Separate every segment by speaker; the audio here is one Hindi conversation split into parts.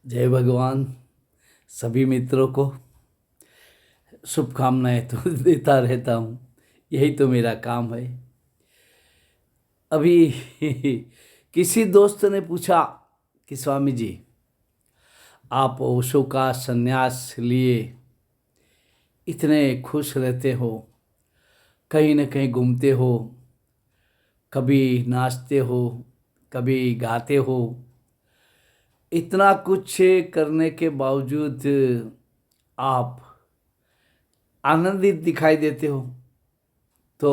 Speaker 1: जय भगवान। सभी मित्रों को शुभकामनाएं तो देता रहता हूँ, यही तो मेरा काम है। अभी किसी दोस्त ने पूछा कि स्वामी जी, आप ओशो का संन्यास लिए इतने खुश रहते हो, कहीं न कहीं घूमते हो, कभी नाचते हो, कभी गाते हो, इतना कुछ करने के बावजूद आप आनंदित दिखाई देते हो। तो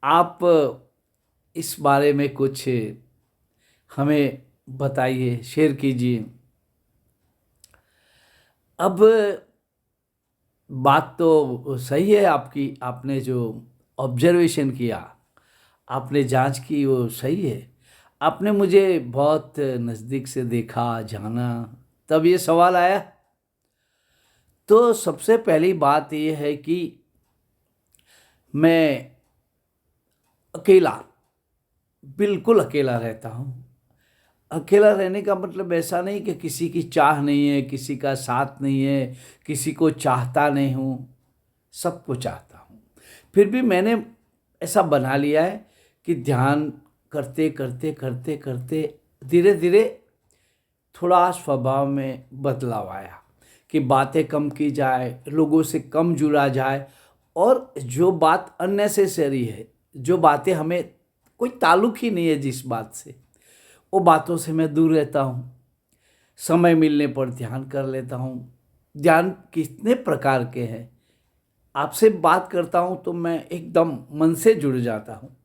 Speaker 1: आप इस बारे में कुछ हमें बताइए, शेयर कीजिए। अब बात तो सही है आपकी, आपने जो ऑब्जर्वेशन किया, आपने जांच की, वो सही है। आपने मुझे बहुत नज़दीक से देखा, जाना, तब ये सवाल आया। तो सबसे पहली बात ये है कि मैं अकेला, बिल्कुल अकेला रहता हूँ। अकेला रहने का मतलब ऐसा नहीं कि किसी की चाह नहीं है, किसी का साथ नहीं है, किसी को चाहता नहीं हूँ, सबको चाहता हूँ। फिर भी मैंने ऐसा बना लिया है कि ध्यान करते करते करते करते धीरे धीरे थोड़ा स्वभाव में बदलाव आया कि बातें कम की जाए, लोगों से कम जुड़ा जाए, और जो बात अननेसेसरी है, जो बातें हमें कोई ताल्लुक ही नहीं है जिस बात से, वो बातों से मैं दूर रहता हूँ। समय मिलने पर ध्यान कर लेता हूँ। ध्यान कितने प्रकार के हैं। आपसे बात करता हूँ तो मैं एकदम मन से जुड़ जाता हूँ,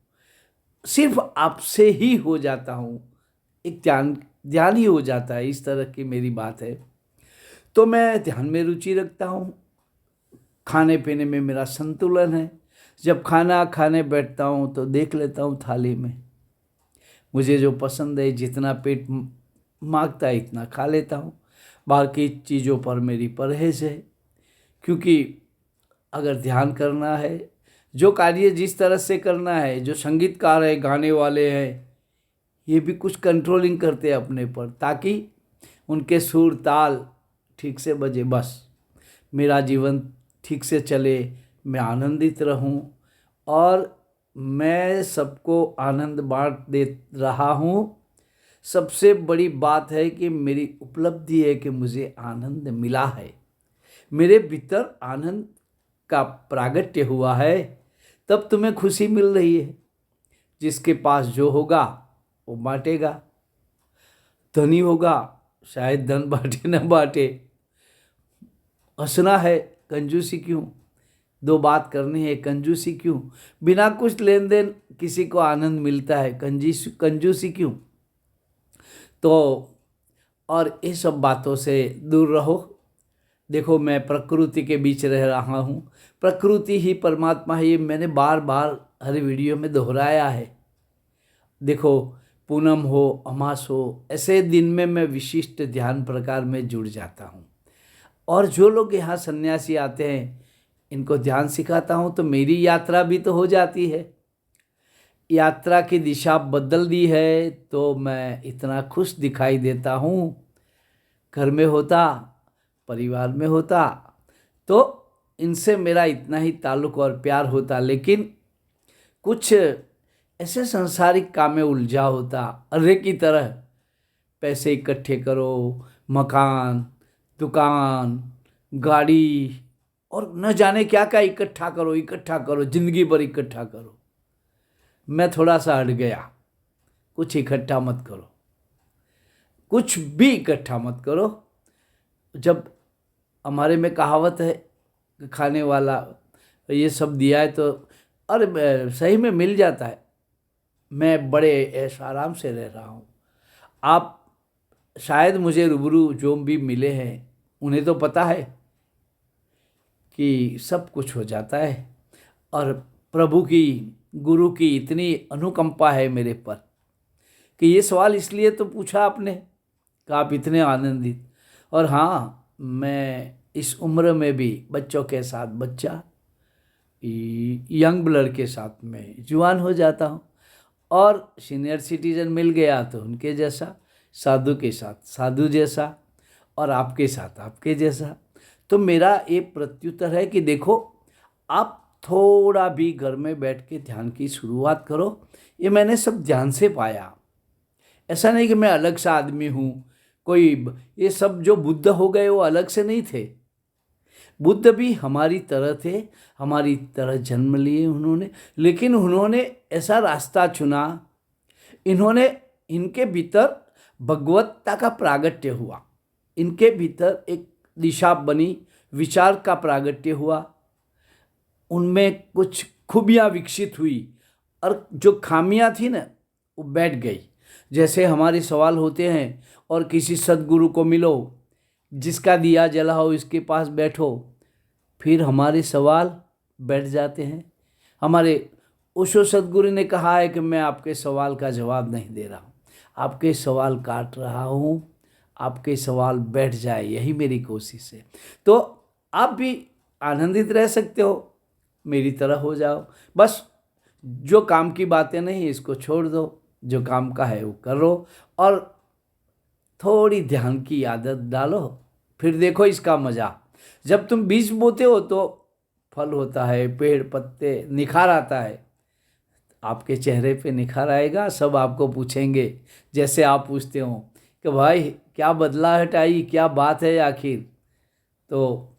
Speaker 1: सिर्फ आपसे ही हो जाता हूँ, एक ध्यान ध्यान ही हो जाता है, इस तरह की मेरी बात है। तो मैं ध्यान में रुचि रखता हूँ। खाने पीने में मेरा संतुलन है। जब खाना खाने बैठता हूँ तो देख लेता हूँ थाली में मुझे जो पसंद है, जितना पेट मांगता है इतना खा लेता हूँ। बाकी चीज़ों पर मेरी परहेज है, क्योंकि अगर ध्यान करना है, जो कार्य जिस तरह से करना है, जो संगीतकार है, गाने वाले हैं, ये भी कुछ कंट्रोलिंग करते हैं अपने पर, ताकि उनके सुर ताल ठीक से बजे, बस मेरा जीवन ठीक से चले, मैं आनंदित रहूं, और मैं सबको आनंद बांट दे रहा हूं। सबसे बड़ी बात है कि मेरी उपलब्धि है कि मुझे आनंद मिला है, मेरे भीतर आनंद का प्रागट्य हुआ है, तब तुम्हें खुशी मिल रही है। जिसके पास जो होगा वो बांटेगा, धनी होगा शायद धन बांटे न बांटे। हंसना है, कंजूसी क्यों? दो बात करनी है, कंजूसी क्यों? बिना कुछ लेन देन किसी को आनंद मिलता है, कंजूसी क्यों? तो और ये सब बातों से दूर रहो। देखो, मैं प्रकृति के बीच रह रहा हूँ, प्रकृति ही परमात्मा है, ये मैंने बार बार हर वीडियो में दोहराया है। देखो, पूनम हो, अमास हो, ऐसे दिन में मैं विशिष्ट ध्यान प्रकार में जुड़ जाता हूँ। और जो लोग यहाँ सन्यासी आते हैं, इनको ध्यान सिखाता हूँ, तो मेरी यात्रा भी तो हो जाती है। यात्रा की दिशा बदल दी है तो मैं इतना खुश दिखाई देता हूँ। घर में होता, परिवार में होता, तो इनसे मेरा इतना ही ताल्लुक और प्यार होता, लेकिन कुछ ऐसे सांसारिक काम में उलझा होता, अर्रे की तरह। पैसे इकट्ठे करो, मकान, दुकान, गाड़ी, और न जाने क्या क्या इकट्ठा करो, इकट्ठा करो, जिंदगी भर इकट्ठा करो। मैं थोड़ा सा हट गया, कुछ इकट्ठा मत करो, कुछ भी इकट्ठा मत करो। जब हमारे में कहावत है कि खाने वाला ये सब दिया है तो अरे सही में मिल जाता है। मैं बड़े ऐश आराम से रह रहा हूँ। आप शायद मुझे रूबरू जो भी मिले हैं, उन्हें तो पता है कि सब कुछ हो जाता है, और प्रभु की, गुरु की इतनी अनुकंपा है मेरे पर कि ये सवाल इसलिए तो पूछा आपने कि आप इतने आनंदित। और हाँ, मैं इस उम्र में भी बच्चों के साथ बच्चा, यंग ब्लड के साथ में जवान हो जाता हूँ, और सीनियर सिटीजन मिल गया तो उनके जैसा। साधु के साथ साधु जैसा और आपके साथ आपके जैसा। तो मेरा ये प्रत्युत्तर है कि देखो, आप थोड़ा भी घर में बैठ के ध्यान की शुरुआत करो। ये मैंने सब ध्यान से पाया। ऐसा नहीं कि मैं अलग सा आदमी हूँ कोई। ये सब जो बुद्ध हो गए वो अलग से नहीं थे। बुद्ध भी हमारी तरह थे, हमारी तरह जन्म लिए उन्होंने, लेकिन उन्होंने ऐसा रास्ता चुना। इन्होंने, इनके भीतर भगवत्ता का प्रागट्य हुआ, इनके भीतर एक दिशा बनी, विचार का प्रागट्य हुआ, उनमें कुछ खूबियाँ विकसित हुई और जो खामियाँ थी ना वो बैठ गई। जैसे हमारे सवाल होते हैं और किसी सद्गुरु को मिलो, जिसका दिया जलाओ इसके पास बैठो, फिर हमारे सवाल बैठ जाते हैं। हमारे ओशो सद्गुरु ने कहा है कि मैं आपके सवाल का जवाब नहीं दे रहा हूँ, आपके सवाल काट रहा हूँ, आपके सवाल बैठ जाए, यही मेरी कोशिश है। तो आप भी आनंदित रह सकते हो, मेरी तरह हो जाओ। बस जो काम की बातें नहीं इसको छोड़ दो, जो काम का है वो करो और थोड़ी ध्यान की आदत डालो, फिर देखो इसका मज़ा। जब तुम बीज बोते हो तो फल होता है, पेड़ पत्ते, निखार आता है, आपके चेहरे पे निखार आएगा। सब आपको पूछेंगे जैसे आप पूछते हो कि भाई क्या बदलाहट आई, क्या बात है आखिर। तो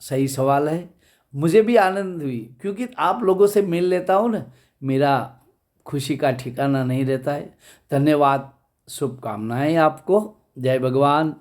Speaker 1: सही सवाल है। मुझे भी आनंद हुई क्योंकि आप लोगों से मिल लेता हूँ ना, मेरा खुशी का ठिकाना नहीं रहता है। धन्यवाद, शुभकामनाएं आपको। जय भगवान।